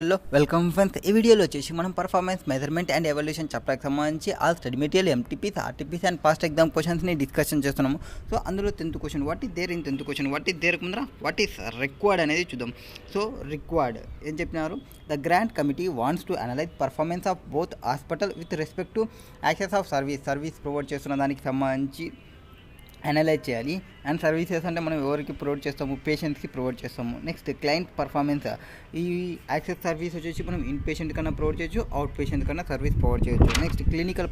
Hello welcome friends. ఈ వీడియోలో వచ్చేసి మనం పర్ఫార్మెన్స్ మెజర్మెంట్ అండ్ ఎవల్యూషన్ చాప్టర్కి సంబంధించి all study material MTPs RTPs and past exam క్వశ్చన్స్ని డిస్కషన్ చేస్తున్నాము. సో అందులో 10th question what is there in 10th question what is there ముందర వాట్ ఈస్ రిక్వైర్డ్ అనేది చూద్దాం. సో రిక్వైర్డ్ ఏం చెప్పినారు, the grant committee wants to analyse performance of both hospital with respect to access of service provide చేస్తున్న దానికి సంబంధించి analyse చేయాలి. And services అంటే మనం ఎవరికి ప్రొవైడ్ చేస్తాము, పేషెంట్స్కి ప్రొవైడ్ చేస్తాము. నెక్స్ట్ క్లయింట్ పర్ఫార్మెన్స్, ఈ యాక్సెస్ సర్వీస్ వచ్చేసి మనం ఇన్ పేషెంట్ కన్నా ప్రొవైడ్ చేయొచ్చు, అవుట్ పేషెంట్ కన్నా సర్వీస్ ప్రొవైడ్ చేయొచ్చు. నెక్స్ట్ క్లినికల్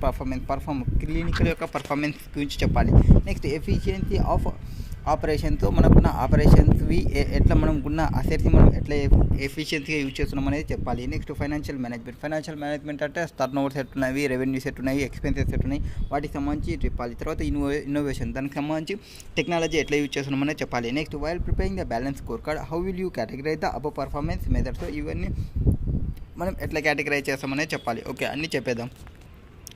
క్లినికల్ యొక్క పర్ఫార్మెన్స్ గురించి చెప్పాలి. నెక్స్ట్ ఎఫిషియన్సీ ఆఫ్ ఆపరేషన్స్, మనకున్న ఆపరేషన్స్వి ఎట్లా మనకున్న అసెట్స్ని మనం ఎట్లా ఎఫిషియన్సీగా యూజ్ చేస్తున్నాం అనేది చెప్పాలి. నెక్స్ట్ ఫైనాన్షియల్ మేనేజ్మెంట్ అంటే టర్న్ ఓవర్స్ ఎట్టున్నవి, రెవెన్యూస్ ఎట్టున్నాయి, ఎక్స్పెన్సెస్ ఎట్టున్నాయి, వాటికి సంబంధించి చెప్పాలి. తర్వాత ఇన్నోవేషన్, దానికి సంబంధించి టెక్నాలజీ ఎట్లా యూజ్ చేస్తున్నాం అనేది చెప్పాలి. Next while preparing the balance score card how will you categorize the above performance methods, ఇవన్నీ మనం ఎట్లా కేటగరైజ్ చేస్తామనేది చెప్పాలి. ఓకే, అన్నీ చెప్పేద్దాం.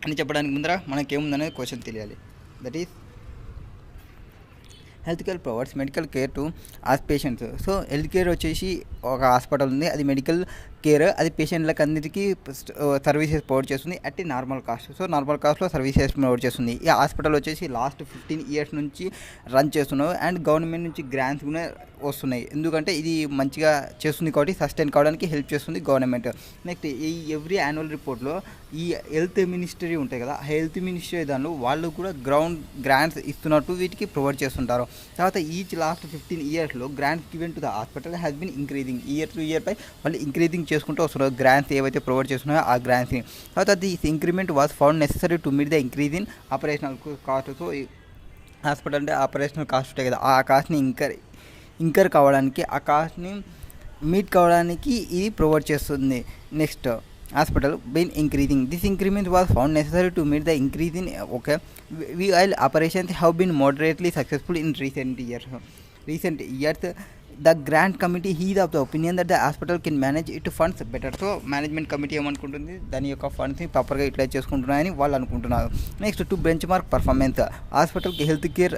అన్నీ చెప్పడానికి ముందర మనకి ఏముందనేది క్వశ్చన్ తెలియాలి. That is health care provides medical care to as patients. So health care వచ్చేసి ఒక హాస్పిటల్ ఉంది, అది మెడికల్ కేర్, అది పేషెంట్లకు అందరికీ సర్వీసెస్ ప్రొవైడ్ చేస్తుంది at normal cost. So normal కాస్ట్లో సర్వీసెస్ ప్రొవైడ్ చేస్తుంది. ఈ హాస్పిటల్ వచ్చేసి లాస్ట్ 15 years నుంచి రన్ చేస్తున్నావు అండ్ గవర్నమెంట్ నుంచి గ్రాంట్స్ కూడా వస్తున్నాయి. ఎందుకంటే ఇది మంచిగా చేస్తుంది కాబట్టి సస్టైన్ కావడానికి హెల్ప్ చేస్తుంది గవర్నమెంట్. నెక్స్ట్ ఈ ఎవ్రీ యాన్యువల్ రిపోర్ట్లో ఈ హెల్త్ మినిస్ట్రీ ఉంటాయి కదా, హెల్త్ మినిస్ట్రీ దానిలో వాళ్ళు కూడా గ్రాంట్స్ ఇస్తున్నట్టు వీటికి ప్రొవైడ్ చేస్తుంటారు. తర్వాత ఈచ్ లాస్ట్ 15 yearsలో grants given to the hospital has been increasing, year to year పై వాళ్ళు ఇంక్రీజింగ్ చేసుకుంటూ వస్తున్నారు గ్రాంట్స్ ఏవైతే ప్రొవైడ్ చేస్తున్నాయో ఆ గ్రాంట్స్ని. తర్వాత this increment was found necessary to meet the increase in operational cost. So hospital అంటే ఆపరేషనల్ కాస్ట్ ఉంటాయి కదా, ఆ కాస్ట్ని ఇంకర్ కావడానికి, ఆ కాస్ట్ని మీట్ కావడానికి ఇది ప్రొవైడ్ చేస్తుంది. Next hospital been increasing, this increment was found necessary to meet the increase in okay while operations have been moderately successful in recent years. The grant committee is of the opinion that the hospital can manage its funds better. So management committee ఏమనుకుంటుంది, దాని యొక్క ఫండ్స్ని ప్రాపర్గా utilise చేసుకుంటున్నాయని వాళ్ళు అనుకుంటున్నారు. Next to benchmark performance హాస్పిటల్కి health care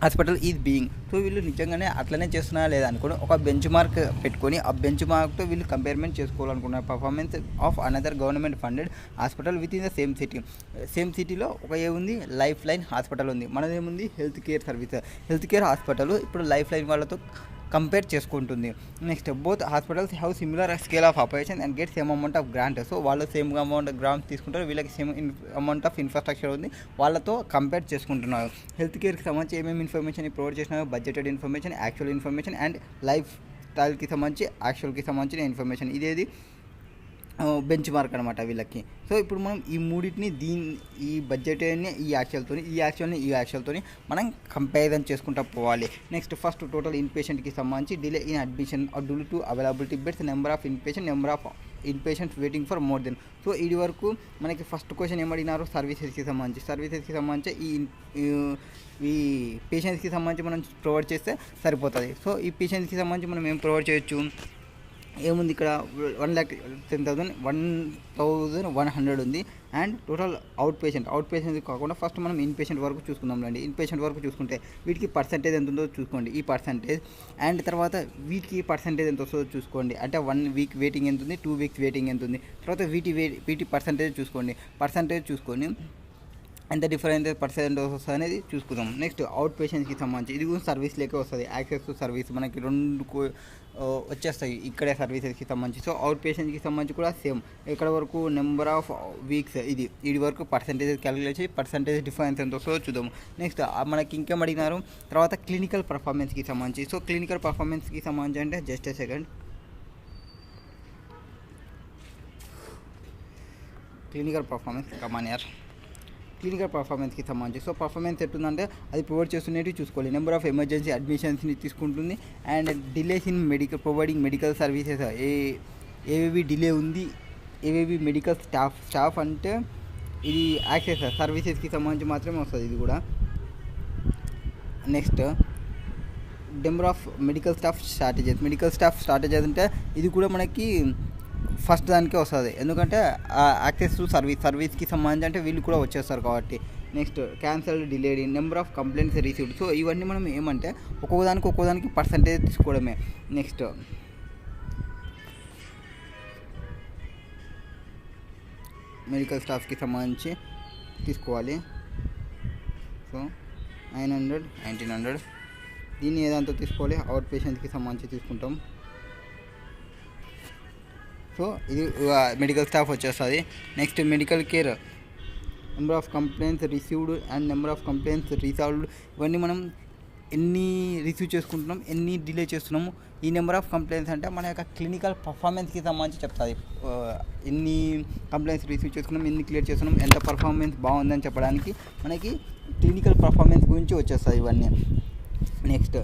hospital is being. So వీళ్ళు నిజంగానే అట్లనే చేస్తున్నారా లేదా అనుకోని ఒక బెంచ్ మార్క్ పెట్టుకొని ఆ బెంచ్ మార్క్తో వీళ్ళు కంపేర్మెంట్ చేసుకోవాలనుకున్నారు performance of another government funded hospital within the same సిటీలో ఒక ఏముంది, లైఫ్ లైన్ హాస్పిటల్ ఉంది, మనదేముంది హెల్త్ కేర్ హాస్పిటల్ ఇప్పుడు లైఫ్ లైన్ వాళ్ళతో కంపేర్ చేసుకుంటుంది. Next both hospitals have similar scale of operation and get same amount of grant. So వాళ్ళు same amount grant తీసుకుంటారు, వీళ్ళకి సేమ్ అమౌంట్ ఆఫ్ ఇన్ఫ్రాస్ట్రక్చర్ ఉంది, వాళ్ళతో కంపేర్ చేసుకుంటున్నారు. హెల్త్ కేర్కి సంబంధించి ఏమేమి ఇన్ఫర్మేషన్ ప్రొవైడ్ చేసినారో budgeted information, actual information and life స్టైల్కి సంబంధించి యాక్చువల్కి సంబంధించిన ఇన్ఫర్మేషన్, ఇదేది బెంచ్ మార్క్ అనమాట వీళ్ళకి. సో ఇప్పుడు మనం ఈ మూడింటిని ఈ బడ్జెట్ని ఈ యాక్చువల్ని మనం కంపారిజన్ చేసుకుంటూ పోవాలి. నెక్స్ట్ ఫస్ట్ టోటల్ ఇన్ పేషెంట్కి సంబంధించి delay in admission due to availability beds, number of in patients waiting for more then. So ఇది వరకు మనకి ఫస్ట్ క్వశ్చన్ ఏమడినారు, సర్వీసెస్కి సంబంధించి ఈ పేషెంట్స్కి సంబంధించి మనం ప్రొవైడ్ చేస్తే సరిపోతుంది. సో ఈ పేషెంట్స్కి సంబంధించి మనం ఏం ప్రొవైడ్ చేయొచ్చు, ఏముంది ఇక్కడ 1,10,100 ఉంది. అండ్ టోటల్ అవుట్ పేషెంట్ కాకుండా ఫస్ట్ మనం ఇన్ పేషెంట్ వరకు చూసుకుందాంలేండి. ఇన్ పేషెంట్ వరకు చూసుకుంటే వీటికి పర్సెంటేజ్ ఎంత ఉందో చూసుకోండి, ఈ పర్సెంటేజ్. అండ్ తర్వాత వీటికి పర్సెంటేజ్ ఎంత వస్తుందో చూసుకోండి, అంటే 1 week వెయిటింగ్ ఎంత ఉంది, 2 weeks వెయిటింగ్ ఎంత ఉంది. తర్వాత వీటి పర్సెంటేజ్ చూసుకొని ఎంత డిఫరెంట్ పర్సెంట్ వస్తుంది అనేది చూసుకుందాం. నెక్స్ట్ అవుట్ పేషెంట్స్కి సంబంధించి ఇది కూడా సర్వీస్ లేకే వస్తుంది, యాక్సెస్ టు సర్వీస్ మనకి 2 వచ్చేస్తాయి ఇక్కడే సర్వీసెస్కి సంబంధించి. సో అవుట్ పేషెంట్స్కి సంబంధించి కూడా సేమ్, ఇక్కడ వరకు నెంబర్ ఆఫ్ వీక్స్ ఇది వరకు పర్సెంటేజ్ క్యాలిక్యులేట్ చేసి పర్సెంటేజ్ డిఫరెన్స్ ఎంత వస్తుందో చూద్దాం. నెక్స్ట్ మనకి ఇంకేం అడిగినారు, తర్వాత క్లినికల్ పర్ఫార్మెన్స్కి సంబంధించి. సో క్లినికల్ పర్ఫార్మెన్స్కి సంబంధించి అంటే జస్ట్ ఏ సెకండ్, క్లినికల్ పర్ఫార్మెన్స్కి సంబంధించి. సో పర్ఫార్మెన్స్ ఎట్టుందంటే అది ప్రొవైడ్ చేస్తున్నట్టు చూసుకోవాలి. నెంబర్ ఆఫ్ ఎమర్జెన్సీ అడ్మిషన్స్ని తీసుకుంటుంది and delays in providing medical services, ఏవేవి డిలే ఉంది, ఏవేవి మెడికల్ స్టాఫ్ అంటే ఇది యాక్సెస్ సర్వీసెస్కి సంబంధించి మాత్రమే వస్తుంది ఇది కూడా. Next number of medical staff shortages అంటే ఇది కూడా మనకి ఫస్ట్ దానికే వస్తుంది, ఎందుకంటే యాక్సెస్ టు సర్వీస్కి సంబంధించి అంటే వీళ్ళు కూడా వచ్చేస్తారు కాబట్టి. Next cancelled, delayed, number of complaints received. So ఇవన్నీ మనం ఏమంటే ఒక్కొక్కదానికి పర్సంటేజ్ తీసుకోవడమే. నెక్స్ట్ మెడికల్ స్టాఫ్కి సంబంధించి తీసుకోవాలి. సో 900 1900 దీన్ని ఏదంతా తీసుకోవాలి, అవుట్ పేషెంట్కి సంబంధించి తీసుకుంటాం. సో ఇది మెడికల్ స్టాఫ్ వచ్చేస్తుంది. Next medical care, number of complaints received and number of complaints resolved. ఇవన్నీ మనం ఎన్ని రిసీవ్ చేసుకుంటున్నాం, ఎన్ని డిలే చేస్తున్నాము. ఈ నెంబర్ ఆఫ్ కంప్లైంట్స్ అంటే మన యొక్క క్లినికల్ పర్ఫార్మెన్స్కి సంబంధించి చెప్తుంది. ఎన్ని కంప్లైంట్స్ రిసీవ్ చేసుకున్నాం, ఎన్ని క్లియర్ చేస్తున్నాం, ఎంత పర్ఫార్మెన్స్ బాగుందని చెప్పడానికి మనకి క్లినికల్ పర్ఫార్మెన్స్ గురించి వచ్చేస్తుంది ఇవన్నీ. Next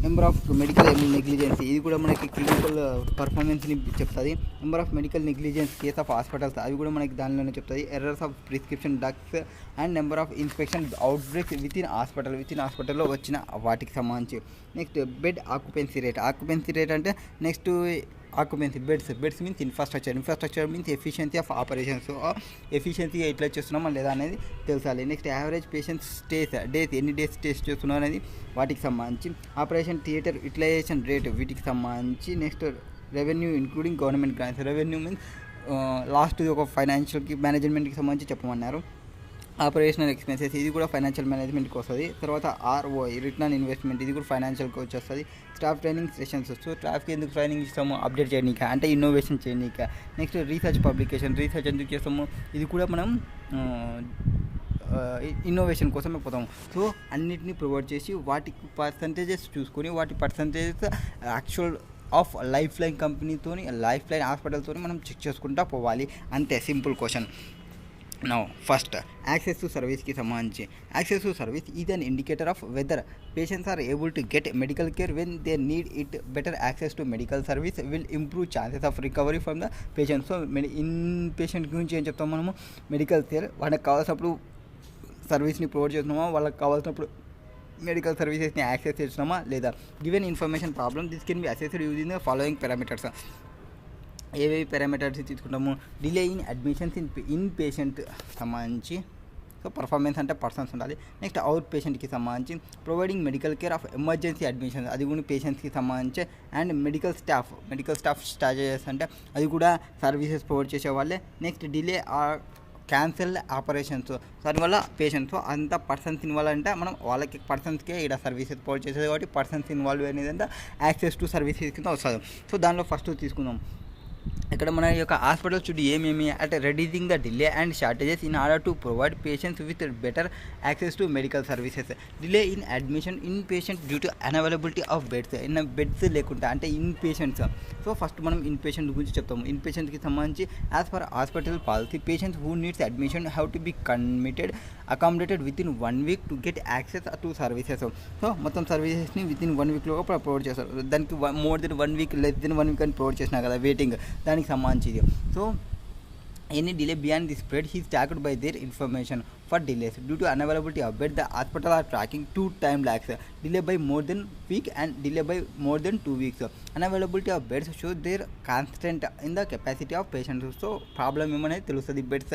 number of medical negligence, ఇది కూడా మనకి క్లినికల్ పర్ఫార్మెన్స్ని చెప్తుంది. Number of medical negligence case of hospitals, అవి కూడా మనకి దానిలోనే చెప్తుంది. Errors of prescription drugs and number of inspection outbreaks with in హాస్పిటల్లో వచ్చిన వాటికి సంబంధించి. నెక్స్ట్ బెడ్ ఆక్యుపెన్సీ రేట్ అంటే next occupancy beds means infrastructure means efficiency of operations, efficiency ఎట్లా చేస్తున్నామా లేదా అనేది తెలుసాలి. నెక్స్ట్ యావరేజ్ పేషెంట్స్ డేస్ ఎన్ని డేస్ స్టేస్ చేస్తున్నాం అనేది వాటికి సంబంధించి. ఆపరేషన్ థియేటర్ యూటిలైజేషన్ రేట్ వీటికి సంబంధించి. Next revenue including government grants, revenue means last ఒక ఫైనాన్షియల్కి మేనేజ్మెంట్కి సంబంధించి చెప్పమన్నారు. ఆపరేషనల్ ఎక్స్పెన్సెస్, ఇది కూడా ఫైనాన్షియల్ మేనేజ్మెంట్కి వస్తుంది. తర్వాత ROI రిటర్న్ ఆన్ ఇన్వెస్ట్మెంట్, ఇది కూడా ఫైనాన్షియల్కి వచ్చేస్తుంది. స్టాఫ్ ట్రైనింగ్ సెషన్స్, సో స్టాఫ్కి ఎందుకు ట్రైనింగ్ ఇస్తాము, అప్డేట్ చేయడానికి అంటే ఇన్నోవేషన్ చేయడానికి. నెక్స్ట్ రీసెర్చ్ పబ్లికేషన్, రీసెర్చ్ ఎందుకు చేస్తాము, ఇది కూడా మనం ఇన్నోవేషన్ కోసమే పోతాము. సో అన్నిటినీ ప్రొవైడ్ చేసి వాటికి పర్సంటేజెస్ చూసుకొని వాటి percentages actual of life line కంపెనీతోని లైఫ్ లైన్ హాస్పిటల్తో మనం చెక్ చేసుకుంటూ పోవాలి. అంతే, simple question. Now first access to సర్వీస్కి సంబంధించి. Access to service is an indicator of whether patients are able to get medical care when they need it. Better access to medical service will improve chances of recovery from the patient. So inpatient గురించి ఏం చెప్తాం మనము, medical care వాళ్ళకి కావాల్సినప్పుడు సర్వీస్ని provide చేస్తున్నామా, వాళ్ళకి కావాల్సినప్పుడు మెడికల్ సర్వీసెస్ని యాక్సెస్ చేస్తున్నామా లేదా. Given information problem this can be assessed using the following parameters. ఏవేవి పారామీటర్స్ తీసుకుంటాము, delay in admissions in patient సంబంధించి. సో పర్ఫార్మెన్స్ అంటే పర్సన్స్ ఉండాలి. నెక్స్ట్ అవుట్ పేషెంట్కి సంబంధించి providing medical care of emergency admissions, అది కూడా పేషెంట్స్కి సంబంధించి. అండ్ మెడికల్ స్టాఫ్ స్టార్జెస్ అంటే అది కూడా సర్వీసెస్ ప్రొవైడ్ చేసే వాళ్ళే. నెక్స్ట్ డిలే క్యాన్సల్ ఆపరేషన్స్, దానివల్ల పేషెంట్స్ అంత పర్సన్స్ ఇన్వాల్వ్ అంటే మనం వాళ్ళకి పర్సన్స్కే ఇక్కడ సర్వీసెస్ ప్రొవైడ్ చేసేది కాబట్టి పర్సన్స్ ఇన్వాల్వ్ అనేది అంటే యాక్సెస్ టు సర్వీసెస్ కింద వస్తుంది. సో దానిలో ఫస్ట్ తీసుకుందాం. ఇక్కడ మన యొక్క హాస్పిటల్ చుట్టూ ఏమేమి అంటే reducing the delay and shortages in order to provide patients with better access to medical services. Delay in admission in patient due to unavailability of beds లేకుండా అంటే ఇన్ పేషెంట్స్. సో ఫస్ట్ మనం in patient గురించి చెప్తాము. In పేషెంట్కి సంబంధించి as per hospital policy patients who needs admission have to be accommodated with in 1 week to get access to services. So మొత్తం సర్వీసెస్ని with in 1 weekలో provide చేస్తారు. దానికి more than 1 week less than 1 week అని provide చేసినా కదా waiting, దానికి సంబంధించి. So any delay beyond this period he is tracked by their information for delays due to unavailability of bed. The hospital are tracking 2 time lags, delay by more than week and delay by more than 2 weeks. Unavailability of beds shows their constant in the capacity of patients. So problem ఏమనేది తెలుస్తుంది beds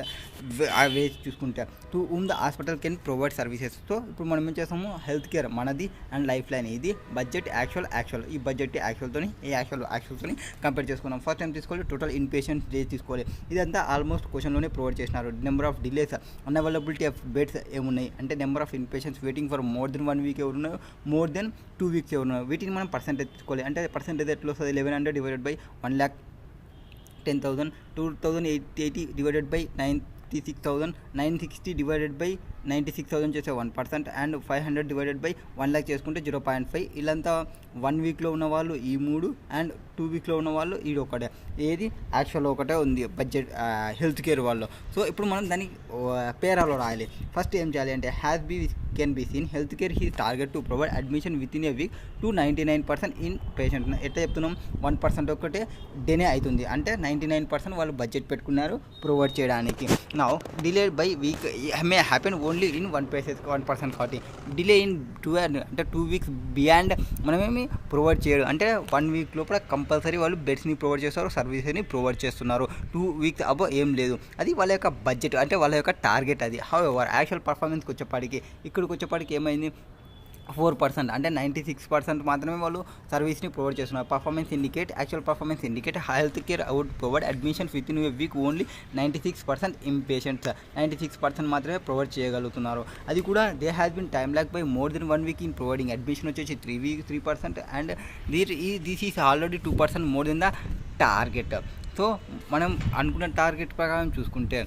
వేసి చూసుకుంటే to whom the hospital can provide services. So ఇప్పుడు మనం ఏం చేస్తాము, health care మనది and life line ఇది. బడ్జెట్ యాక్చువల్ ఈ బడ్జెట్ యాక్చువల్తోని యాక్చువల్తోని కంపేర్ చేసుకున్నాం. ఫస్ట్ టైం తీసుకోవాలి, టోటల్ ఇన్ పేషెంట్స్ డేస్ తీసుకోవాలి. ఇదంతా ఆల్మోస్ట్ క్వశ్చన్లోనే ప్రొవైడ్ చేసినారు. Number of delays, unavailability of beds ఏమున్నాయి అంటే number of in patients waiting for more than 1 week ఎవరున్నారు, మోర్ దెన్ 2 weeks ఎవరున్నారు. వీటిని మనం పర్సెంటేజ్ తీసుకోవాలి. అంటే పర్సెంటేజ్ ఎట్లా వస్తుంది, 1100 divided by 1,10,000, 2,880 divided by 96,000, 960 divided by 96,000 చేసే 1% అండ్ 500 డివైడెడ్ బై 1 lakh చేసుకుంటే 0.5. ఇలాంతా 1 weekలో ఉన్న వాళ్ళు ఈ 3 అండ్ 2 weekలో ఉన్న వాళ్ళు ఈ ఒకటే. ఏది యాక్చువల్ ఒకటే ఉంది బడ్జెట్ హెల్త్ కేర్ వాళ్ళు. సో ఇప్పుడు మనం దానికి పేరాలో రాయాలి. ఫస్ట్ ఏం చేయాలి అంటే can be seen health care he target to provide admission with in a week to 99% in patient. ఎట్లా చెప్తున్నాం, 1% ఒకటే డేనే అవుతుంది అంటే 99% వాళ్ళు బడ్జెట్ పెట్టుకున్నారు ప్రొవైడ్ చేయడానికి. Now delayed by week may happen only in 1% కాబట్టి డిలే ఇన్ 2 weeks బియాండ్ మనమేమి ప్రొవైడ్ చేయరు అంటే 1 week లోపల కంపల్సరీ వాళ్ళు బెడ్స్ని ప్రొవైడ్ చేస్తారు, సర్వీసెస్ని ప్రొవైడ్ చేస్తున్నారు. 2 weeks అబో ఏం లేదు, అది వాళ్ళ యొక్క బడ్జెట్ అంటే వాళ్ళ యొక్క టార్గెట్ అది. హౌ ఎవర్ యాక్చువల్ పర్ఫార్మెన్స్కి వచ్చేపాటికి ఇక్కడికి వచ్చేపాటికి ఏమైంది, 4% అంటే 96% మాత్రమే వాళ్ళు సర్వీస్ని ప్రొవైడ్ చేస్తున్నారు. Performance indicate actual performance indicate health care would provide admissions within a week only 96% in patients 96% మాత్రమే ప్రొవైడ్ చేయగలుగుతున్నారు. అది కూడా they has been time lag by more than 1 week in providing admission వచ్చేసి 3% and this is already 2% more than the target. So మనం అనుకున్న target ప్రకారం చూసుకుంటే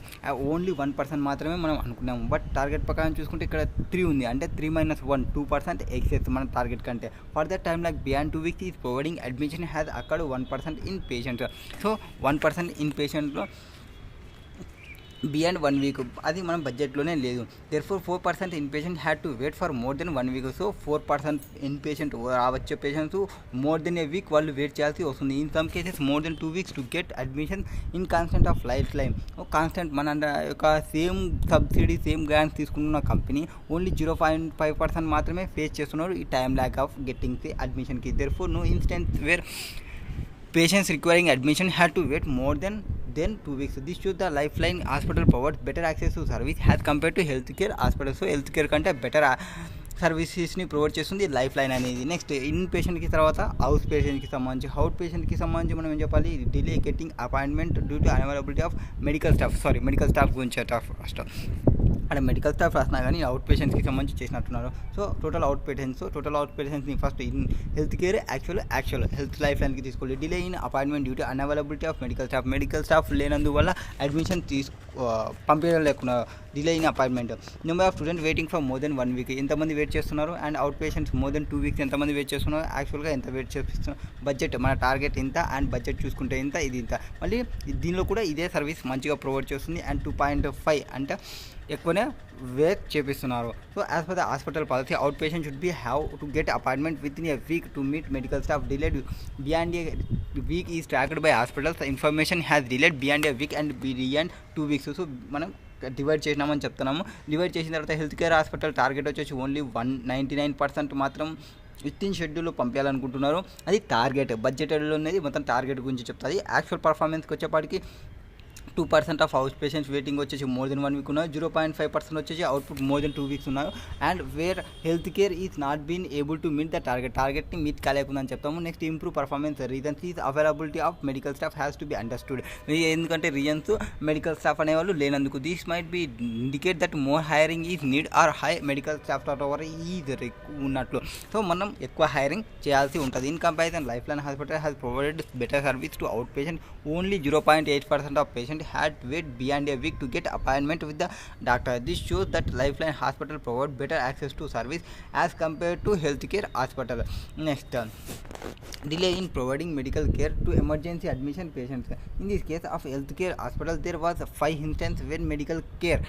only 1% మాత్రమే మనం అనుకున్నాము. బట్ టార్గెట్ ప్రకారం చూసుకుంటే ఇక్కడ 3 ఉంది. అంటే 3 - 1 2% ఎక్సెస్ మన టార్గెట్ కంటే. For that time like beyond 2 weeks is providing admission has occurred 1% in patients. So 1% in పేషెంట్లో బియాండ్ 1 వీక్ అది మనం బడ్జెట్లోనే లేదు. Therefore 4% in patient had to wait for more than 1 week. So 4% in patient వచ్చే patients more than a week వాళ్ళు wait చేయాల్సి వస్తుంది. In some cases more than 2 weeks to get admission in constant of life line. Constant మన యొక్క same subsidy same grants తీసుకుంటున్న company only 0.5% మాత్రమే face చేస్తున్నారు ఈ time lack of getting the అడ్మిషన్కి. Therefore no instance where patients requiring admission had to wait more than 2 weeks. This shows the Lifeline Hospital provides better access to service as compared to healthcare hospitals. So healthcare కంటే better సర్వీసెస్ని provide చేస్తుంది life line అనేది. Next in పేషెంట్కి తర్వాత out పేషెంట్కి సంబంధించి మనం ఏం చెప్పాలి, delay getting appointment due to availability of medical staff గురించి ఫస్ట్ అంటే మెడికల్ స్టాఫ్ రాసినా కానీ అవుట్ పేషెంట్స్కి సంబంధించి చేసినట్టున్నారు. సో టోటల్ అవుట్ పేషెంట్స్ని first in health care actual health life లైన్కి తీసుకోవాలి. Delay in appointment due to unavailability of medical staff లేనందువల్ల అడ్మిషన్ పంపించడం లేకుండా delay in appointment. Number of student waiting for more than 1 week ఎంతమంది wait చేస్తున్నారు, and out patients more than 2 weeks ఎంతమంది wait చేస్తున్నారు, యాక్చువల్గా ఎంత వెయిట్ చేస్తున్నారు, బడ్జెట్ మన టార్గెట్ ఇంత అండ్ బడ్జెట్ చూసుకుంటే ఇంత, ఇది ఇంత. మళ్ళీ దీనిలో కూడా ఇదే సర్వీస్ మంచిగా ప్రొవైడ్ చేస్తుంది. అండ్ 2.5 అంటే ఎక్కువనే వెయిట్ చేపిస్తున్నారు. So as per the hospital policy out patient should be have to get appointment within a week to meet medical staff. Delayed beyond a week is tracked by hospitals. Information has delayed beyond a week and beyond 2 weeks. So మనం divide చేసినామని చెప్తున్నాము. Divide చేసిన తర్వాత health care hospital target వచ్చేసి only 199% మాత్రం with in షెడ్యూల్లో పంపించాలనుకుంటున్నారు. అది target. బడ్జెట్లో అనేది మొత్తం టార్గెట్ గురించి చెప్తుంది. యాక్చువల్ పర్ఫార్మెన్స్కి వచ్చేపాటికి 2% ఆఫ్ అవుట్ పేషెంట్స్ వెయిటింగ్ వచ్చేసి మోర్ దెన్ 1 వీక్ ఉన్నారు. 0.5% వచ్చేసి అవుట్పుట్ మోర్ దెన్ 2 వీక్స్ ఉన్నారు. And where health care is not been able to meet the టార్గెట్ని మీట్ కాలేకుందని చెప్తాము. Next improve performance reasons is availability of medical staff has to be understood. ఎందుకంటే reasons medical staff అనేవాళ్ళు లేనందుకు. This might be indicate that more hiring is need or high medical staff over is ఉన్నట్లు. So మనం ఎక్కువ hiring చేయాల్సి ఉంటుంది. In comparison life line hospital has provided better service to out patient. Only 0.8% of patient had wait beyond a week to get appointment with the doctor. This shows that Lifeline Hospital provide better access to service as compared to healthcare hospital. Next, delay in providing medical care to emergency admission patients. In this case of healthcare hospital, there was 5 instances when medical care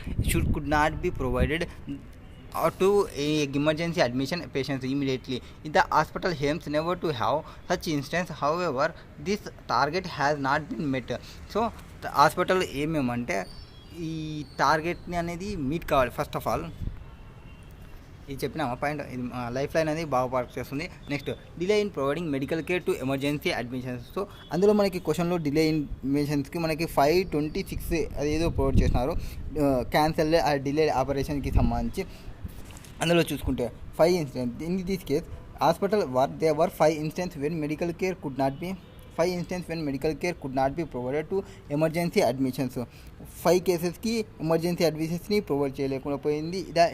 could not be provided or to emergency admission patients immediately. The hospital aims never to have such instance. However, this target has not been met. So hospital ఏమేమంటే ఈ టార్గెట్ని అనేది meet కావాలి. First of all ఇది చెప్పిన point, ఇది life line అనేది బాగా వర్క్ చేస్తుంది. Next delay in providing medical care to emergency admissions. So అందులో మనకి క్వశ్చన్లో డిలే ఇన్ అడ్మిషన్స్కి మనకి 526 అదేదో ప్రొవైడ్ చేస్తున్నారు. క్యాన్సల్ డిలే ఆపరేషన్కి సంబంధించి అందులో చూసుకుంటే 5 instances. In this case hospital there were 5 instances when medical care could not be provided to emergency admissions. 5 కేసెస్కి ఎమర్జెన్సీ అడ్మిషన్స్ని ప్రొవైడ్ చేయలేకుండా పోయింది. The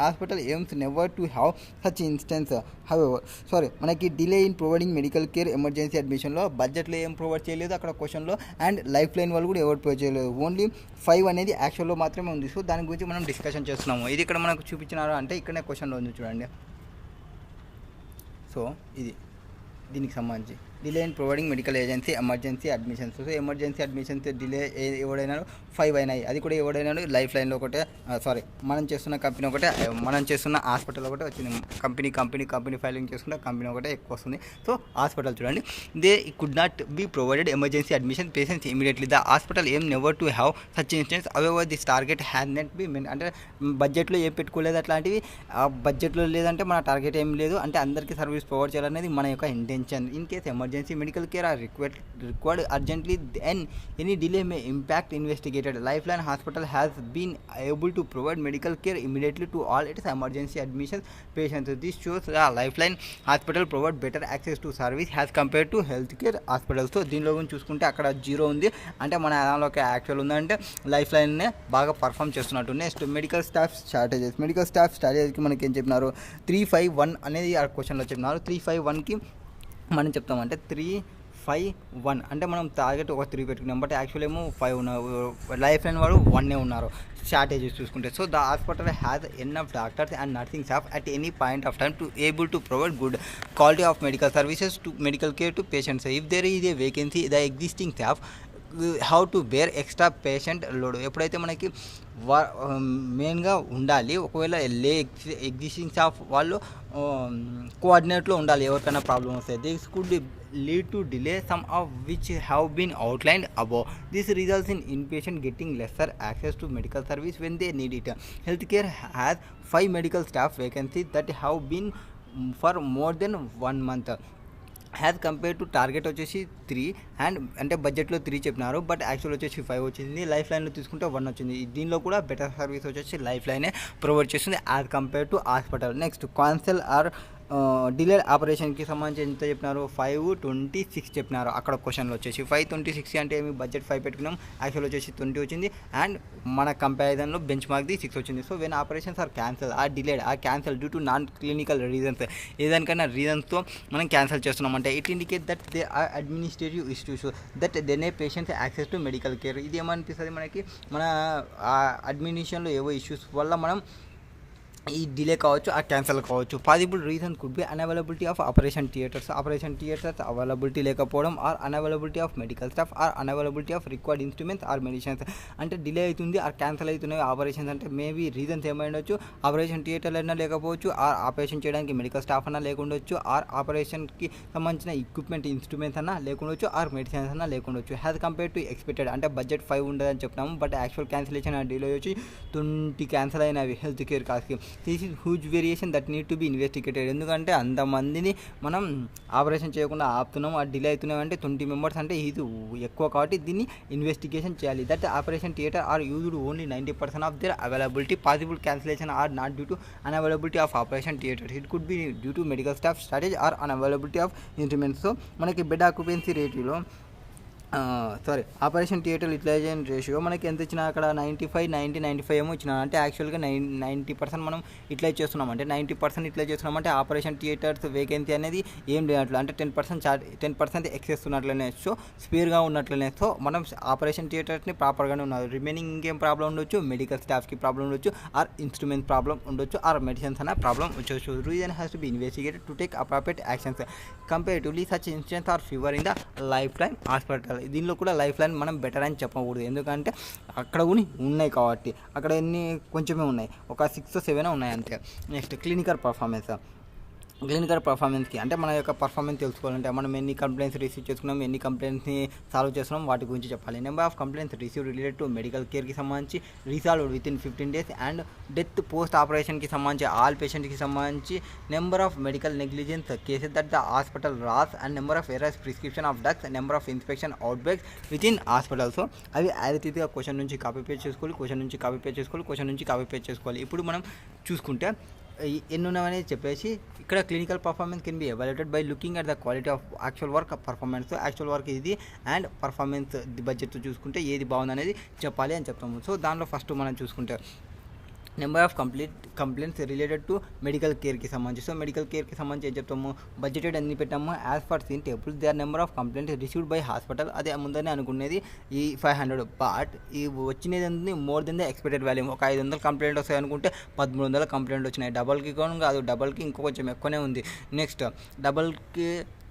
hospital aims never to have such instance. మనకి delay in providing medical care emergency అడ్మిషన్లో బడ్జెట్లో ఏం provide చేయలేదు అక్కడ క్వశ్చన్లో, అండ్ లైఫ్ లైన్ వాళ్ళు కూడా ఎవరు ప్రొవైడ్ చేయలేదు. ఓన్లీ 5 అనేది యాక్చువల్లో మాత్రమే ఉంది. సో దాని గురించి మనం డిస్కషన్ చేస్తున్నాము. ఇది ఇక్కడ మనకు చూపించినారు అంటే ఇక్కడనే క్వశ్చన్లో ఉంది చూడండి. సో ఇది దీనికి సంబంధించి delay in providing medical agency emergency admissions. So emergency admissions delay ఎవడైనాడు 5 అయినాయి. అది కూడా ఎవడైనాడు లైఫ్ లైన్లో ఒకటే, మనం చేస్తున్న కంపెనీ ఒకటే, మనం చేస్తున్న హాస్పిటల్ ఒకటే వచ్చింది. కంపెనీ ఫైలింగ్ చేసుకుంటే కంపెనీ ఒకటే ఎక్కువ వస్తుంది. సో హాస్పిటల్ చూడండి, they could not be provided emergency admission patients immediately. The hospital aims never to have such instance. However this target had not be met. అంటే బడ్జెట్లో ఏం పెట్టుకోలేదు అట్లాంటివి. బడ్జెట్లో లేదంటే మన టార్గెట్ ఏం లేదు అంటే అందరికీ సర్వీస్ ప్రొవైడ్ చేయాలనేది మన యొక్క intention. In case emergency emergency medical care are required urgently, and any delay may impact investigated. Lifeline Hospital has been able to provide medical care immediately to all its emergency admissions patients. This shows the Lifeline Hospital provide better access to service as compared to healthcare hospitals. So దీనిలో చూసుకుంటే అక్కడ zero ఉంది, అంటే మన దానిలో actual ఉందంటే life లైన్నే బాగా perform చేస్తున్నట్టు. Next medical staff strategies. Medical staff స్ట్రాటజీకి మనకి ఏం చెప్పినారు, 351 అనేది ఆ క్వశ్చన్లో చెప్పినారు. 351కి మనం చెప్తామంటే 351 అంటే మనం టార్గెట్ ఒక 3 పెట్టుకున్నాం, బట్ యాక్చువల్ ఏమో 5 ఉన్నారు. లైఫ్ లైన్ వాడు 1 ఉన్నారు స్ట్రాటజీస్ చూసుకుంటే. So the hospital has enough doctors and nursing staff at any point of time to able to provide good quality of medical services to medical care to patients. If there is a vacancy the existing staff how to bear extra patient load. ఎప్పుడైతే మనకి మెయిన్గా ఉండాలి, ఒకవేళ existing staff వాళ్ళు కోఆర్డినేట్లో ఉండాలి ఎవరికైనా problem వస్తే. This could lead to delay, some of which have been outlined above. This results in inpatient getting lesser access to medical service when they need it. Healthcare has 5 medical staff vacancies that have been for more than 1 month. Has compare to target వచ్చేసి 3 and అంటే బడ్జెట్లో 3 చెప్పినారు, but actual వచ్చేసి 5 వచ్చింది. Life లైన్లో తీసుకుంటే 1 వచ్చింది. దీనిలో కూడా బెటర్ సర్వీస్ వచ్చేసి లైఫ్ లైనే ప్రొవైడ్ చేస్తుంది as compare to hospital. Next cancel or delayed ఆపరేషన్కి సంబంధించి ఎంత చెప్పినారు, 526 చెప్పినారు. అక్కడ క్వశ్చన్లో వచ్చేసి 526 అంటే ఏమి, బడ్జెట్ 5 పెట్టుకున్నాం, యాక్చువల్ వచ్చేసి 20 వచ్చింది, అండ్ మన కంపారిజన్లో బెంచ్ మార్క్ది 6 వచ్చింది. So when operations are cancel or delayed or cancel due to non clinical reasons, ఏదానికైనా రీజన్స్తో మనం క్యాన్సల్ చేస్తున్నాం అంటే it indicate that they are administrative issues that deny patients access to medical care. ఇది ఏమనిపిస్తుంది మనకి, మన అడ్మినిస్ట్రేషన్లో ఏవో ఇష్యూస్ వల్ల మనం ఈ డిలే కావచ్చు, ఆ క్యాన్సల్ కావచ్చు. Possible reason could be unavailability of operation theatres availability లేకపోవడం, or unavailability of medical staff, or unavailability of required instruments or medicines. అంటే డిలే అవుతుంది ఆర్ క్యాన్సల్ అవుతున్నాయి ఆపరేషన్స్ అంటే మేబీ రీజన్స్ ఏమైండొచ్చు, ఆపరేషన్ థియేటర్లు అయినా లేకపోవచ్చు, ఆర్ ఆపరేషన్ చేయడానికి మెడికల్ స్టాఫ్ అన్నా లేకుండొచ్చు, ఆర్ ఆపరేషన్కి సంబంధించిన ఎక్విప్మెంట్ ఇన్స్ట్రుమెంట్స్ అన్నా లేకుండొచ్చు, ఆర్ మెడిసిన్స్ అన్నా లేకుండొచ్చు. హ్యాజ్ కంపేర్ టు ఎక్స్పెక్టెడ్ అంటే బడ్జెట్ 5 ఉండదని చెప్తాము, బట్ యాక్చువల్ క్యాన్సిలేషన్ డిలే వచ్చి 20 క్యాన్సల్ అయినవి హెల్త్ కేర్ కాస్ట్కి. This is huge variation that need to be investigated. ఎందుకంటే అంతమందిని మనం ఆపరేషన్ చేయకుండా ఆపుతున్నాం, ఆ డిలే అవుతున్నాం అంటే 20 మెంబర్స్ అంటే ఇది ఎక్కువ, కాబట్టి దీన్ని ఇన్వెస్టిగేషన్ చేయాలి. That operation theatre are used only 90% of their availability. Possible cancellation are not due to unavailability of operation theatre. It could be due to medical staff shortage or unavailability of instruments. So మనకి bed occupancy రేట్లో operation theatre utilisation ratio మనకి ఎంత ఇచ్చినా అక్కడ 95, 90, 95 ఏమో ఇచ్చినా, అంటే యాక్చువల్గా 90% మనం యూటిలైజ్ చేస్తున్నాం. అంటే 90% యూటిలైజ్ చేస్తున్నామంటే ఆపరేషన్ థియేటర్స్ వేకెన్సీ అనేది ఏం లేనట్లు, అంటే 10% ఎక్సెస్ ఉన్నట్లనే, సో స్పేర్గా ఉన్నట్లనే. సో మనం ఆపరేషన్ థియేటర్స్ని ప్రాపర్గానే ఉన్నారు. రిమైనింగ్ ఇంకేం ప్రాబ్లం ఉండొచ్చు, మెడికల్ స్టాఫ్కి ప్రాబ్లం ఉండొచ్చు, ఆర్ ఇన్స్ట్రుమెంట్ ప్రాబ్లం ఉండొచ్చు, ఆర్ మెడిసిన్స్ అన్న ప్రాబ్లం వచ్చవచ్చు. Reason has to be investigated to take appropriate actions. Comparatively such incidents are fewer in the life line hospital. దీనిలో కూడా లైఫ్ లైన్ మనం బెటర్ అని చెప్పకూడదు, ఎందుకంటే అక్కడ కూడా ఉన్నాయి కాబట్టి. అక్కడ కొంచెమే ఉన్నాయి, ఒక 6 or 7 ఉన్నాయి అంతే. నెక్స్ట్ క్లినికల్ పర్ఫార్మెన్స్కి అంటే మన యొక్క పర్ఫార్మెన్స్ తెలుసుకోవాలంటే మనం ఎన్ని కంప్లైంట్స్ రిసీవ్ చేసుకున్నాం, ఎన్ని కంప్లైంట్స్ని సాల్వ్ చేస్తున్నాం, వాటి గురించి చెప్పాలి. Number of complaints receive related to medical కేర్కి సంబంధించి resolved within 15 days, and death post ఆపరేషన్కి సంబంధించి ఆల్ పేషెంట్కి సంబంధించి number of medical negligence cases that the hospital రాస్, and number of errors prescription of drugs, number of inspection outbreaks within hospital. So అవి యాజిటీగా question నుంచి copy paste చేసుకోవాలి, question నుంచి కాపీ పేస్ట్ చేసుకోవాలి. ఇప్పుడు మనం చూసుకుంటే ఎన్ని ఉన్నాయనేది చెప్పేసి ఇక్కడ clinical performance can be evaluated by looking at the quality of actual work performance. Actual work ఇది అండ్ పర్ఫార్మెన్స్ బడ్జెట్తో చూసుకుంటే ఏది బాగుందనేది చెప్పాలి అని చెప్తాము. సో దానిలో ఫస్ట్ మనం చూసుకుంటే number of complaints related to medical కేర్కి సంబంధించి. సో మెడికల్ కేర్కి సంబంధించి ఏం చెప్తాము, బడ్జెటెడ్ అన్ని పెట్టాము. As per seen table they are number of complaints received by hospital. అదే ముందనే అనుకునేది ఈ 500, బట్ ఈ వచ్చినది more than the expected value. ఒక 500 కంప్లైంట్ వస్తాయి అనుకుంటే 1300 కంప్లైంట్ వచ్చినాయి. డబల్కి కాదు, డబల్కి ఇంకో కొంచెం ఎక్కువనే ఉంది. నెక్స్ట్ డబల్కి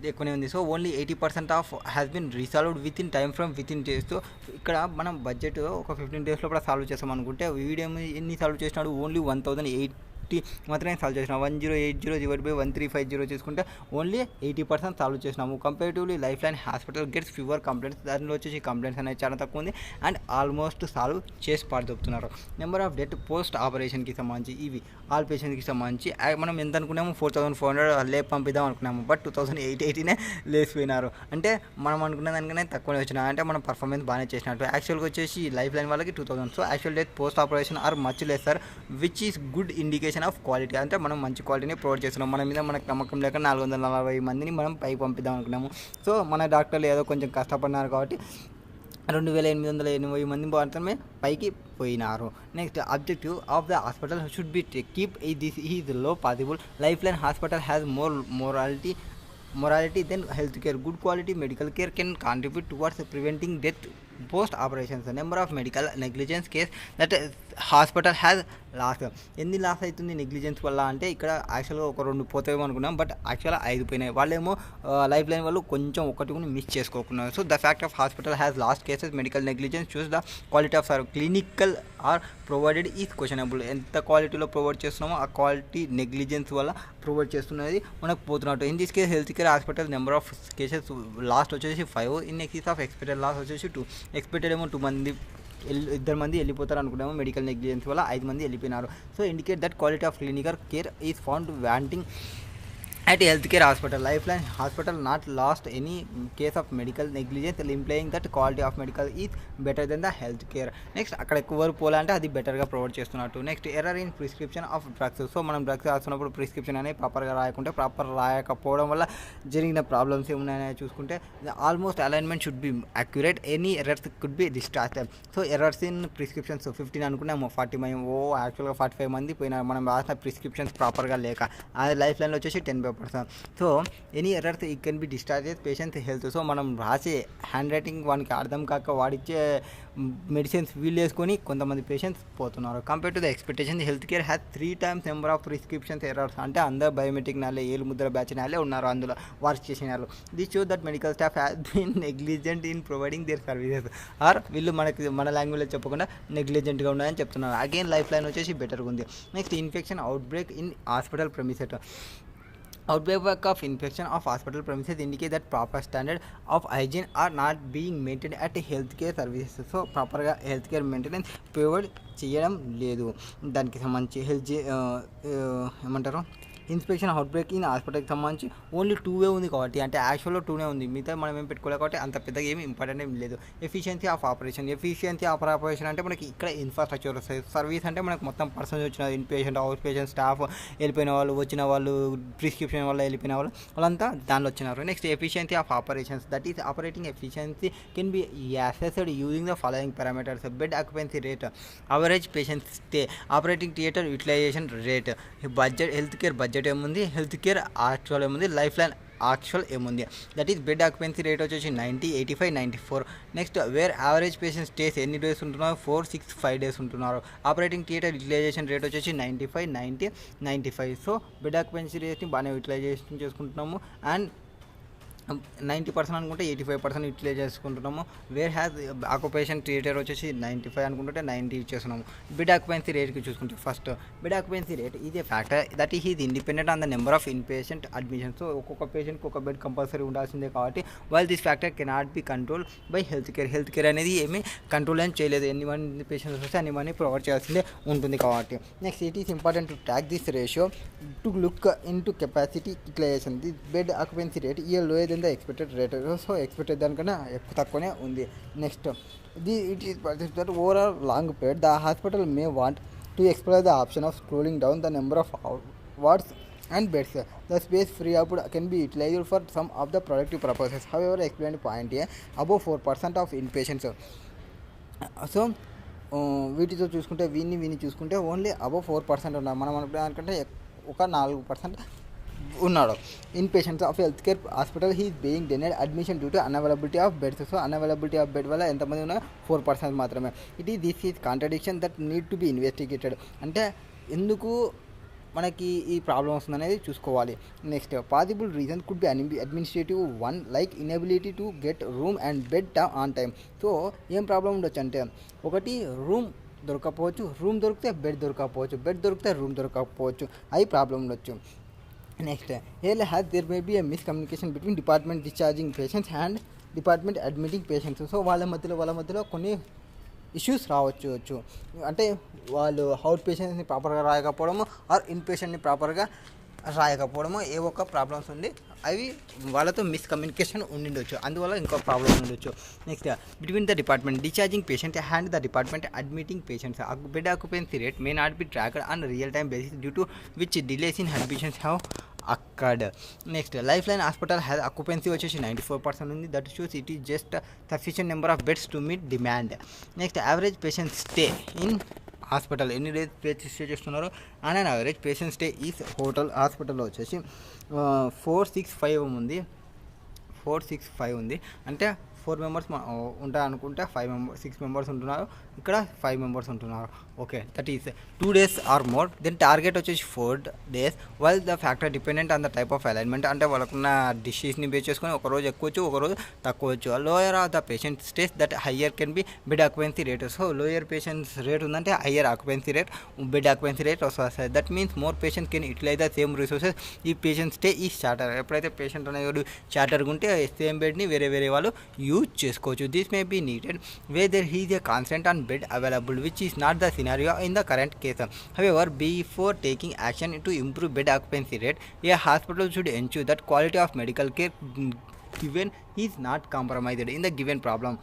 ఎక్కువనే ఉంది. So only 80% of has been resolved within time from within days. So ఇక్కడ మనం బడ్జెట్ ఒక 15 days లోపల సాల్వ్ చేస్తాం అనుకుంటే వీడియో ఎన్ని సాల్వ్ చేసినాడు, ఓన్లీ 1008 50 మాత్రమే సాల్వ్ చేసినాం. 1080/1350 చూసుకుంటే ఓన్లీ 80% సాల్వ్ చేసినాము. Comparatively life line hospital gets fever complaints, దానిలో వచ్చేసి కంప్లైంట్స్ అనేది చాలా తక్కువ ఉంది అండ్ ఆల్మోస్ట్ సాల్వ్ చేసి పడుతున్నారు. నెంబర్ ఆఫ్ డెత్ పోస్ట్ ఆపరేషన్కి సంబంధించి ఇవి ఆల్ పేషెంట్స్కి సంబంధించి మనం ఎంత అనుకున్నాము 4400 లేపు పంపిద్దాం అనుకున్నాము, బట్ 2880నే లేసిపోయినారు. అంటే మనం అనుకున్న దానికనే తక్కువనే వచ్చినా, అంటే మనం పర్ఫార్మెన్స్ బాగానే చేసినట్టు. యాక్చువల్గా వచ్చేసి లైఫ్ లైన్ వాళ్ళకి 2000. So actual death post operation are much less sir, which is good indication of quality. అంటే మనం మంచి క్వాలిటీని ప్రొవైడ్ చేస్తున్నాం. మన మీద మనకు నమ్మకం లేక 440 మందిని మనం పైకి పంపిద్దాం అనుకున్నాము. సో మన డాక్టర్లు ఏదో కొంచెం కష్టపడినారు కాబట్టి 2880 మంది మాత్రమే పైకి పోయినారు. Next objective of the hospital should be keep this is low possible. Life line hospital has more morality than health care. Good quality medical care can contribute towards preventing death post operations. Number of medical negligence case that hospital has loss. ఎన్ని loss అవుతుంది negligence వల్ల అంటే ఇక్కడ యాక్చువల్గా ఒక 2 పోతాయేమో అనుకున్నాం, but యాక్చువల్గా 5 పోయినాయి. వాళ్ళేమో లైఫ్ లైన్ వాళ్ళు కొంచెం ఒకటి కూడా మిస్ చేసుకోకున్నారు. So the fact of hospital has lost cases medical negligence shows the quality of serve clinical are provided is questionable. ఎంత క్వాలిటీలో ప్రొవైడ్ చేస్తున్నామో ఆ క్వాలిటీ నెగ్లిజెన్స్ వల్ల ప్రొవైడ్ చేస్తున్నది మనకు పోతున్నట్టు. In this case health care hospital number of cases lost వచ్చేసి 5, in excess of expected loss వచ్చేసి 2. ఎక్స్పెక్టెడ్ ఏమో 2 మంది 2 మంది వెళ్ళిపోతారు అనుకున్నాము, మెడికల్ నెగ్లిజెన్స్ వల్ల 5 మంది వెళ్ళిపోయినారు. So indicate that quality of clinical care is found wanting at healthcare hospital. Lifeline hospital not lost any case of medical negligence, implying that quality of medical is better than the healthcare. Next అక్కడ ఎక్కువ పోలంటే అది బెటర్గా provide చేస్తున్నట్టు. Next error in prescription of drugs. So మనం drugs రాస్తున్నప్పుడు prescription అనేది ప్రాపర్గా రాయకపోవడం వల్ల జరిగిన ప్రాబ్లమ్స్ ఏమున్నాయని చూసుకుంటే almost alignment should be accurate, any errors could be distracted. So errors in prescriptions 15 అనుకున్నాము, 40 యాక్చువల్గా 45 మంది పోయినారు మనం రాసిన ప్రిస్క్రిప్షన్స్ ప్రాపర్గా లేక. అది లైఫ్ లైన్లో వచ్చేసి 10%. So any errors it can be distracted patient health. So మనం రాసే హ్యాండ్ రైటింగ్ వానికి అర్థం కాక వాడిచ్చే మెడిసిన్స్ వీళ్ళు వేసుకొని కొంతమంది పేషెంట్స్ పోతున్నారు. Compare to the expectation health care has 3 times number of prescriptions errors. అంటే అందరు బయోమెట్రిక్ నాలే ఏలు ముద్ర బ్యాచ్ నాలే ఉన్నారు అందులో వర్క్ చేసిన వాళ్ళు. This show that medical staff has been negligent in providing their services or వీళ్ళు మన లాంగ్వేజ్లో చెప్పకుండా నెగ్లిజెంట్గా ఉన్నాయని చెప్తున్నారు. అగైన్ లైఫ్ లైన్ వచ్చేసి బెటర్గా ఉంది. Next infection out break in hospital premises. Outbreak of infection of hospital premises indicate that proper standard of hygiene are not being maintained at healthcare services. So ప్రాపర్గా హెల్త్ కేర్ మెయింటెనెన్స్ ప్రొవైడ్ చేయడం లేదు. దానికి సంబంధించి ఏమంటారు inspection outbreak in హాస్పిటల్కి సంబంధించి only 2 ఉంది కాబట్టి, అంటే యాక్చువల్లో 2 ఉంది, మిగతా మనం ఏం పెట్టుకోలేదు కాబట్టి అంత పెద్దగా ఏమి ఇంపార్టెంట్ ఏం లేదు. ఎఫిషియన్సీ ఆఫ్ ఆపరేషన్ అంటే మనకి ఇక్కడ ఇన్ఫ్రాస్ట్రక్చర్ వస్తాయి. సర్వీస్ అంటే మనకు మొత్తం పర్సన్స్ వచ్చిన in patient, out patient, staff వెళ్ళిపోయిన వాళ్ళు, వచ్చిన వాళ్ళు, ప్రిస్క్రిప్షన్ వల్ల వెళ్ళిపోయిన వాళ్ళంతా దానిలో వచ్చినారు. Next efficiency of operations, that is operating efficiency can be assessed using the following parameters. Bed occupancy rate, average patient stay, operating theatre utilization rate, budget, health care budget ఏముంది, హెల్త్ కేర్ యాక్చువల్ ఏముంది, life line actual ఏముంది. That is bed occupancy rate వచ్చేసి 90, 85, 94. Next where average patient stays ఎన్ని days ఉంటున్నారు, 4, 6, 5 days ఉంటున్నారు. Operating theatre utilization rate వచ్చేసి 95, 90, 95. So bed occupancy రేట్ని బాగానే utilisation చేసుకుంటున్నాము అండ్ 90% అనుకుంటే 85% యూటిలైజ్ చేసుకుంటున్నాము. వేర్ హ్యాస్ ఆక్యుపేషన్ థియేటర్ వచ్చేసి 95 అనుకుంటే 90 ఇచ్చేస్తున్నాము. బెడ్ ఆక్యుపెన్సీ రేట్కి చూసుకుంటే first bed occupancy rate is a factor that is independent on the number of in patient admission. So ఒక్కొక్క పేషెంట్కి ఒక బెడ్ కంపల్సరీ ఉండాల్సిందే కాబట్టి while this factor cannot be control by health care అనేది ఏమీ control ఏం చేయలేదు. ఎన్ని మంది పేషెంట్స్ వస్తే అన్ని మంది ప్రొవైడ్ చేయాల్సిందే ఉంటుంది కాబట్టి. Next it is important to track this ratio to look into capacity utilisation. The bed occupancy rate is lower than the expected rate. So expected దానికన్నా ఎక్కువ తక్కువనే ఉంది. Next it is that overall long period the hospital may want to explore the option of scrolling down the number of wards and beds. The space free up can be utilized for some of the productive purposes. However, explained point here, above 4% of inpatients. So వీటితో చూసుకుంటే వీని చూసుకుంటే only above 4% ఉన్నారు. మనం అనుకుంటే ఒక 4% ఉన్నాడు. In patients of health care hospital he is being denied admission due to unavailability of beds. So unavailability of bed వల్ల ఎంతమంది ఉన్నారు, 4% మాత్రమే. This is contradiction that need to be investigated. అంటే ఎందుకు మనకి ఈ ప్రాబ్లం వస్తుందనేది చూసుకోవాలి. Next possible reason could B administrative one like inability to get room and bed on time. So ఏం ప్రాబ్లం ఉండొచ్చు అంటే ఒకటి రూమ్ దొరకకపోవచ్చు, రూమ్ దొరికితే బెడ్ దొరకకపోవచ్చు, బెడ్ దొరికితే రూమ్ దొరకకపోవచ్చు, అవి ప్రాబ్లం ఉండొచ్చు. Next here has there may be a miscommunication between department discharging patients and department admitting patients. So వాళ్ళ మధ్యలో కొన్ని ఇష్యూస్ రావచ్చు. అంటే వాళ్ళు అవుట్ పేషెంట్స్ని ప్రాపర్గా రాయకపోవడము ఆర్ ఇన్ పేషెంట్ని ప్రాపర్గా రాయకపోవడము ఏ ఒక్క ప్రాబ్లమ్స్ ఉంది, అవి వాళ్ళతో మిస్కమ్యూనికేషన్ ఉండిండొచ్చు, అందువల్ల ఇంకో ప్రాబ్లం ఉండొచ్చు. Next between the department discharging patient and the department admitting patients bed occupancy rate may not be tracked on real time basis due to which delays in admissions have occurred. Next life line hospital has occupancy వచ్చేసి 94% ఉంది. That shows it is just sufficient number of beds to meet demand. Next average patient stay in hospital ఎన్ని days stay చేస్తున్నారు and and average patient stay ఈ హాస్పిటల్లో వచ్చేసి 465 ఉంది. 465 ఉంది అంటే 4 మెంబర్స్ ఉంటాయి అనుకుంటే 6 మెంబర్స్ ఉంటున్నారు, ఇక్కడ 5 మెంబర్స్ ఉంటున్నారు. Okay, that is 2 days or more. Then target వచ్చేసి 4 days. While the factor dependent on the type of alignment, అంటే వాళ్ళకున్న డిసీజ్ని బేస్ చేసుకొని ఒక రోజు ఎక్కువచ్చు, ఒక రోజు తక్కువచ్చు. Lower of the patient stays that higher can be bed occupancy rate. So lower patients rate ఉందంటే higher occupancy rate, bed occupancy rate వస్తుంది. That means more patient can utilise the same resources is patient stay is shorter. ఎప్పుడైతే patient అనేవాడు చార్టర్గా ఉంటే same బెడ్ని వేరే వాళ్ళు use చేసుకోవచ్చు. This may be needed where there is a constant on bed available, which is not the scenario in the current case. However, before taking action to improve bed occupancy rate, a hospital should ensure that quality of medical care given is not compromised in the given problem.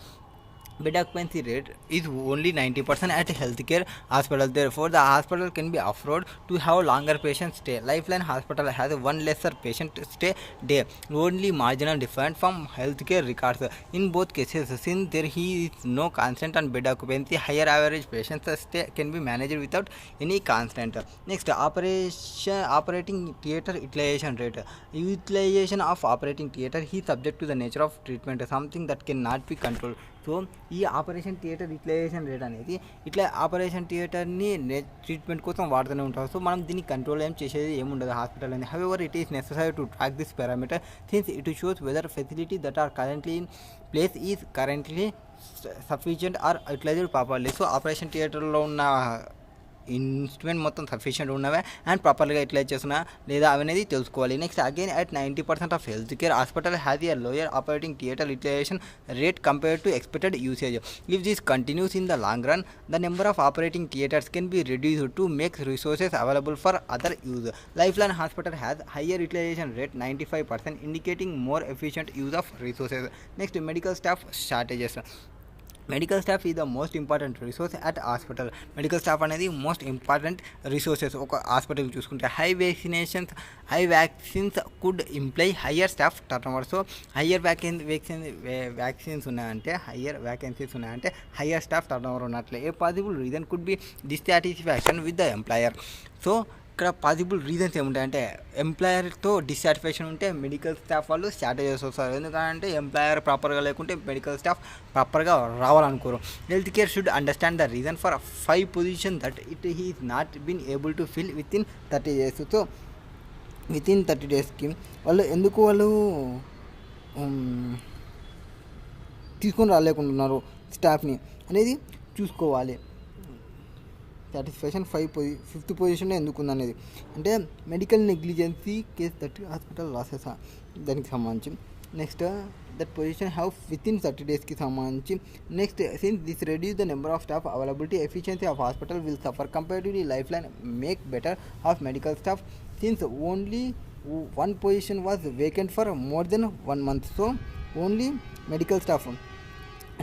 Bed occupancy rate is only 90% at healthcare hospital. Therefore, the hospital can be afforded to have longer patient stay. Lifeline Hospital has one lesser patient stay day, only marginal different from healthcare records. In both cases, since there is no constant on bed occupancy, higher average patient stay can be managed without any constant. Next, operating theatre utilization rate. Utilization of operating theatre is subject to the nature of treatment, something that cannot be controlled. So ఈ operation theatre utilization rate అనేది ఇట్లా operation థియేటర్ని treatment కోసం వాడుతూనే ఉంటారు. So మనం దీన్ని control ఏం చేసేది ఏముండదు హాస్పిటల్ అనేది. However it is necessary to track this parameter since it shows whether facility that are currently in place is currently sufficient or utilized properly. So operation థియేటర్లో ఉన్న ఇన్స్ట్రుమెంట్ మొత్తం సఫిషియంట్ ఉన్నవే అండ్ ప్రాపర్గా utilise చేస్తున్నా లేదా అవనేది తెలుసుకోవాలి. Next again at 90% of health care hospital has a lower operating theatre utilization rate compared to expected usage. If this continues in the long run, the number of operating theatres can be reduced to make resources available for other use. Life line hospital has higher utilization rate 95%, indicating more efficient use of resources. Next medical staff shortages. Medical staff is the most important resource at hospital. Medical staff అనేది most important resources ఒక hospital చూసుకుంటే. High vacancies could imply higher staff turnover. So higher vacancies ఉన్నాయంటే higher staff turnover ఉన్నట్లే. A possible reason could be dissatisfaction with the employer. So ఇక్కడ possible reasons ఏముంటాయంటే ఎంప్లాయర్తో dissatisfaction ఉంటే medical staff వాళ్ళు shortages వస్తారు. ఎందుకంటే ఎంప్లాయర్ ప్రాపర్గా లేకుంటే మెడికల్ స్టాఫ్ ప్రాపర్గా రావాలనుకోరు. Health care should understand the reason for 5 position that it is not been able to fill with in 30 days. So with in 30 daysకి వాళ్ళు ఎందుకు తీసుకొని రాలేకుంటున్నారు స్టాఫ్ని అనేది చూసుకోవాలి. సాటిస్ఫాక్షన్ 5th పొజిషన్లో ఎందుకు ఉందనేది అంటే medical negligence case that hospital losses దానికి సంబంధించి. Next that position have within 30 daysకి సంబంధించి. Next since this reduce the number of staff availability efficiency of hospital will suffer comparatively. Life line make better of medical staff since only 1 position was vacant for more than 1 month. So only medical స్టాఫ్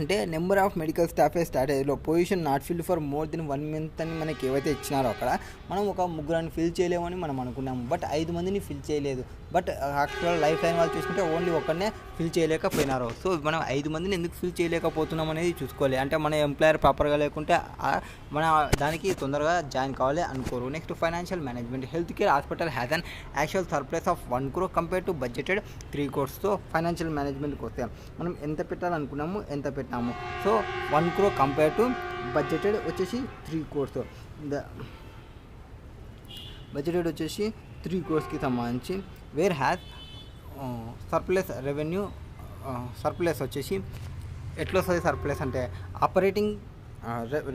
అంటే number of medical స్టాఫే స్టార్టేజ్లో position not filled for more than 1 month అని మనకి ఏవైతే ఇచ్చినారో అక్కడ మనం ఒక 3 ఫిల్ చేయలేమని మనం అనుకున్నాము. బట్ 5 మందిని ఫిల్ చేయలేదు. బట్ యాక్చువల్ లైఫ్ లైన్ వాళ్ళు చూసుకుంటే ఓన్లీ ఒకరినే ఫిల్ చేయలేకపోయినారు. సో మనం 5 మందిని ఎందుకు ఫిల్ చేయలేకపోతున్నాం అనేది చూసుకోవాలి. అంటే మన ఎంప్లాయర్ ప్రాపర్గా లేకుంటే మన దానికి తొందరగా జాయిన్ కావాలి అనుకోరు. Next financial management. Health care hospital has an actual surplus of 1 crore compare to budgeted 3 crores. So financial మేనేజ్మెంట్కి వస్తే మనం ఎంత పెట్టాలనుకున్నాము ఎంత పెట్టాము. So 1 crore compare to budgeted వచ్చేసి 3 crores. బడ్జెటెడ్ వచ్చేసి 3 crores సంబంధించి where has surplus revenue surplus వచ్చేసి ఎట్లా వస్తుంది సర్ప్లస్ అంటే ఆపరేటింగ్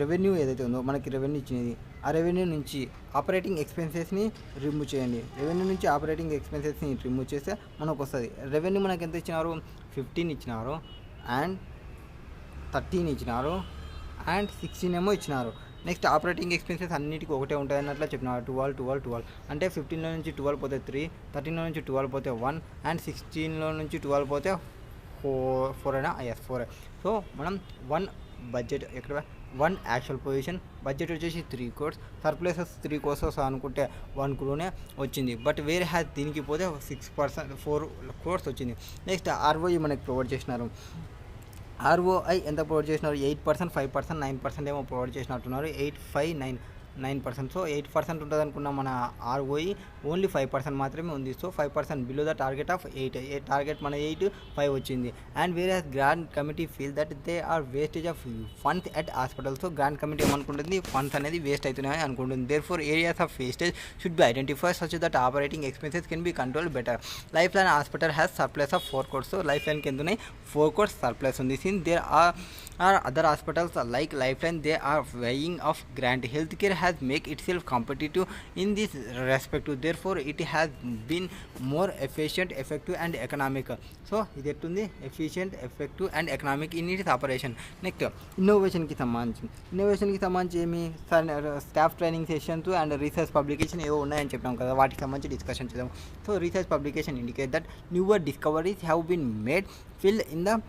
రెవెన్యూ ఏదైతే ఉందో మనకి రెవెన్యూ ఇచ్చినది, ఆ రెవెన్యూ నుంచి ఆపరేటింగ్ ఎక్స్పెన్సెస్ని రిమూవ్ చేయండి. రెవెన్యూ నుంచి ఆపరేటింగ్ ఎక్స్పెన్సెస్ని రిమూవ్ చేస్తే మనకు వస్తుంది. రెవెన్యూ మనకి ఎంత ఇచ్చినారు, 15 ఇచ్చినారు, అండ్ 13 ఇచ్చినారు, అండ్ 16 ఏమో ఇచ్చినారు. నెక్స్ట్ ఆపరేటింగ్ ఎక్స్పెన్సెస్ అన్నిటికీ ఒకటే ఉంటాయి అన్నట్లు చెప్పినారు. 12 అంటే 15లో నుంచి 12 పోతే 3, 13లో నుంచి 12 పోతే 1, అండ్ 16లో నుంచి 12 పోతే 4 అయినా, ఎస్ 4. సో మనం 1 బడ్జెట్ ఎక్కడ 1 యాక్చువల్ పొజిషన్, బడ్జెట్ వచ్చేసి 3 crores, సర్ప్లసెస్ 3 crores అనుకుంటే 1 crore వచ్చింది. బట్ వేరే హ్యాస్ దీనికి పోతే 4 crores వచ్చింది. నెక్స్ట్ ఆర్ఓఈ మనకి ప్రొవైడ్ చేసినారు. ఆర్ఓఐ ఎంత ప్రొవైడ్ చేసినారు, 8%, 5%, 9% ఏమో ప్రొవైడ్ చేసినట్టున్నారు. 8, 5, 9%. సో 8% ఉంటుంది అనుకున్న మన ఆర్ఓఈ ఓన్లీ 5% మాత్రమే ఉంది. So 5% below the target of 8. Target మన 8, 5 వచ్చింది. అండ్ వేరే grand committee feel that they are wastage of funds at hospital. So grand committee ఏమనుకుంటుంది, ఫండ్స్ అనేది వేస్ట్ అవుతున్నాయని అనుకుంటుంది. Therefore areas of wastage should be identified such that operating expenses can be control better. Life line hospital has surplus of 4 crores. So life లైన్కి ఎంత ఉన్నాయి, 4 crores surplus ఉంది. Since there are other hospitals like Lifeline, they are weighing of grant. Healthcare has make itself competitive in this respect. Therefore, it has been more efficient, effective and economic. So, ఇది ఎట్టుంది, efficient, effective and economic in its operation. Next, ఇన్నోవేషన్కి సంబంధించి ఏమి staff training sessions and research publication ఏవో ఉన్నాయని చెప్పాం కదా, వాటికి సంబంధించి డిస్కషన్ చేద్దాం. So research publication indicate that newer discoveries have been made fill in the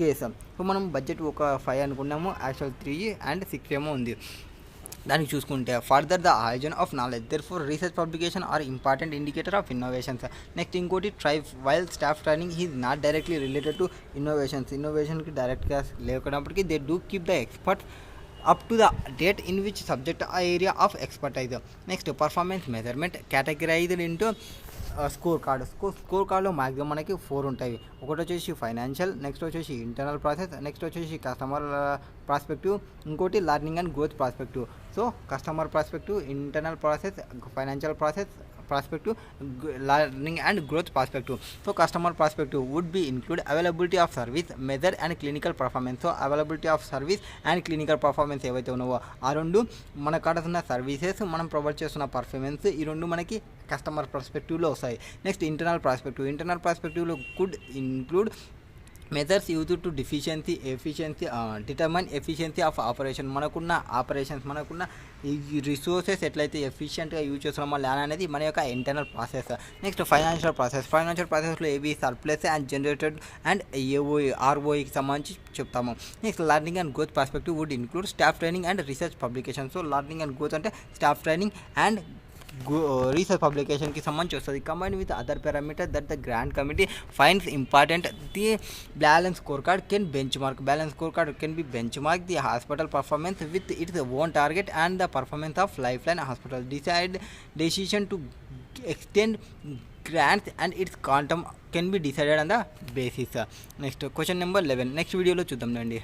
case. సో మనం బడ్జెట్ ఒక 5 అనుకున్నాము, యాక్చువల్ 3 and 6 ఏమో ఉంది. దానికి చూసుకుంటే further the origin of knowledge, therefore research publication are important indicator of innovations. Next ఇంకోటి ట్రైబ్ while staff training is not directly related to ఇన్నోవేషన్కి డైరెక్ట్గా లేకున్నప్పటికీ they do keep the expert up to the date in which subject area of expertise. Next, performance measurement categorized into score కార్డులో maximum మనకి 4 ఉంటాయి. ఒకటి వచ్చేసి ఫైనాన్షియల్, నెక్స్ట్ వచ్చేసి internal process, next వచ్చేసి కస్టమర్ ప్రాస్పెక్టివ్, ఇంకోటి learning and growth prospective. So customer prospective, internal process, financial prospective, learning and growth prospective. So customer prospective would be include availability of service, method and clinical performance. So availability of service and clinical performance ఏవైతే ఉన్నావో ఆ రెండు మన కాడుతున్న services, మనం provide చేస్తున్న performance, ఈ రెండు మనకి కస్టమర్ పర్స్పెక్టివ్లో వస్తాయి. నెక్స్ట్ ఇంటర్నల్ ప్రాస్పెక్టివ్లో could include methods use to efficiency determine efficiency of operation. మనకున్న ఈ రిసోర్సెస్ ఎట్లయితే ఎఫిషియెంట్గా యూజ్ చేస్తున్నామో ల్యాన్ అనేది మన యొక్క ఇంటర్నల్ ప్రాసెస్. నెక్స్ట్ ఫైనాన్షియల్ ప్రాసెస్లో ఏవి సర్ప్లస్ అండ్ జనరేటెడ్ అండ్ ఆర్ఓఈకి సంబంధించి చెప్తాము. Next learning and growth perspective would include staff training and research publication. So learning and growth అంటే స్టాఫ్ ట్రైనింగ్ అండ్ రీసెర్చ్ పబ్లికేషన్కి సంబంధించి వస్తుంది. Combine with other parameter that the grand committee finds important, the balance score card can be benchmark the hospital performance with its own target and the performance of life line hospital. Decision to extend grants and its quantum can be decided on the basis. Next question number 11 next వీడియోలో చూద్దాం అండి.